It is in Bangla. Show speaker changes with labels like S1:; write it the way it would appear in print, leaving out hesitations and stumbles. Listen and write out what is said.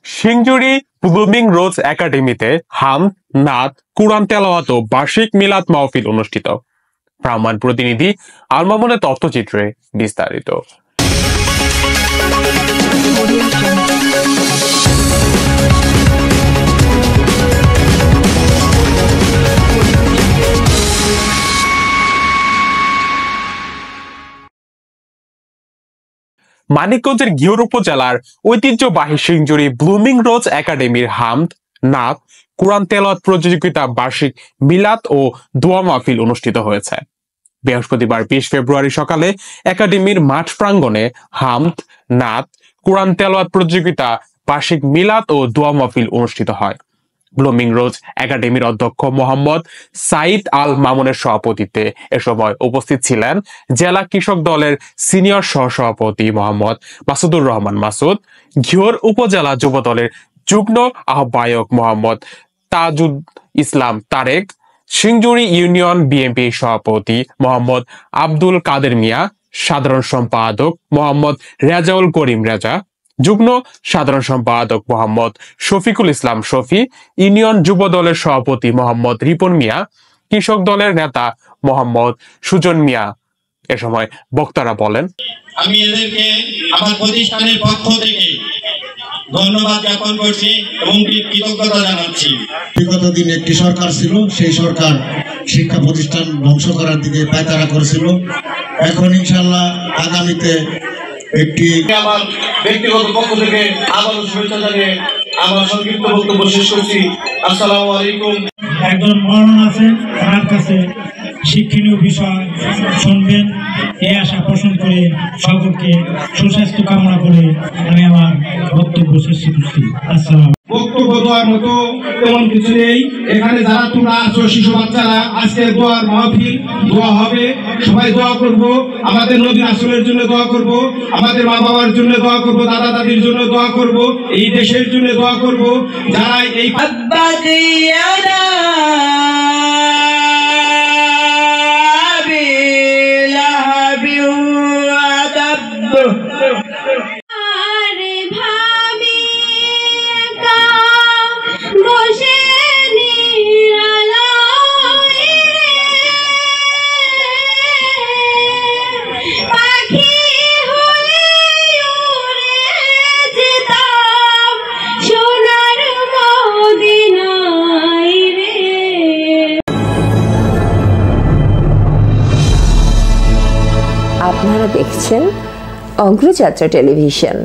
S1: সিংজুরি ব্লুমিং রোজ একাডেমিতে হামদ, নাত, কুরআন তেলাওয়াত ও বার্ষিক মিলাদ মাহফিল অনুষ্ঠিত। ভ্রাম্যমাণ প্রতিনিধি আল মামুনের তথ্যচিত্রে বিস্তারিত। মানিকগঞ্জের ঘিওর উপজেলার ঐতিহ্যবাহী সিংজুরি ব্লুমিং রোজ একাডেমির হামদ, নাত, কুরআন তেলাওয়াত প্রতিযোগিতা বার্ষিক মিলাদ ও দোয়া মাহফিল অনুষ্ঠিত হয়েছে। বৃহস্পতিবার 20 ফেব্রুয়ারি সকালে একাডেমির মাঠ প্রাঙ্গণে হামদ, নাত, কুরআন তেলাওয়াত প্রতিযোগিতা বার্ষিক মিলাদ ও দোয়া মাহফিল অনুষ্ঠিত হয়। ব্লুমিং রোজ একাডেমির অধ্যক্ষ মোহাম্মদ সাইদ আল মামুনের সভাপতিত্বে এ সময় উপস্থিত ছিলেন জেলা কৃষক দলের সিনিয়র সহসভাপতি মোহাম্মদ মাসুদুর রহমান মাসুদ, ঘিওর উপজেলা যুব দলের যুগ্ম আহ্বায়ক মোহাম্মদ তাজুল ইসলাম তারেক, সিংজুরি ইউনিয়ন বিএনপি সভাপতি মোহাম্মদ আব্দুল কাদের মিয়া, সাধারণ সম্পাদক মোহাম্মদ রেজাউল করিম রেজা, যুগ্ম সাধারণ সম্পাদক মোহাম্মদ শফিকুল ইসলাম শফি, ইউনিয়ন যুব দলের সভাপতি মোহাম্মদ রিপন মিয়া, কৃষক দলের নেতা মোহাম্মদ সুজন মিয়া। এ সময় বক্তারা বলেন,
S2: আমি এদেরকে আমার প্রতিষ্ঠানের পক্ষ থেকে ধন্যবাদ জ্ঞাপন করছি এবং কৃতজ্ঞতা জানাচ্ছি।
S3: বিগত দিনে একটি সরকার ছিল, সেই সরকার শিক্ষা প্রতিষ্ঠান ধ্বংস করার দিকে পায়তারা করেছিল। এখন ইনশাআল্লাহ আগামীতে একটি
S2: আমার ব্যক্তিগত পক্ষ থেকে আবারও শুভেচ্ছা জানিয়ে আমার সংক্ষিপ্ত বক্তব্য শেষ করছি। আসসালামু আলাইকুম।
S4: একজন মরণ আছেন, তার কাছে শিক্ষণীয় বিষয় শুনবেন এই আশা পোষণ করে সকলকে সুস্বাস্থ্য কামনা করে আমি আমার বক্তব্য শেষ করছি। আসসালাম।
S5: বক্তব্য দেওয়ার মতো তেমন কিছু নেই। এখানে যারা তোমরা আছো শিশু বাচ্চারা, আজকে দোয়ার মাহফিল, দোয়া হবে, সবাই দোয়া করব। আমাদের নবী রাসূলের জন্য দোয়া করব, আমাদের মা বাবার জন্য দোয়া করব, দাদা দাদির জন্য দোয়া করব, এই দেশের জন্য দোয়া করব। যারা এই
S6: আপনারা দেখছেন অগ্রযাত্রা টেলিভিশন।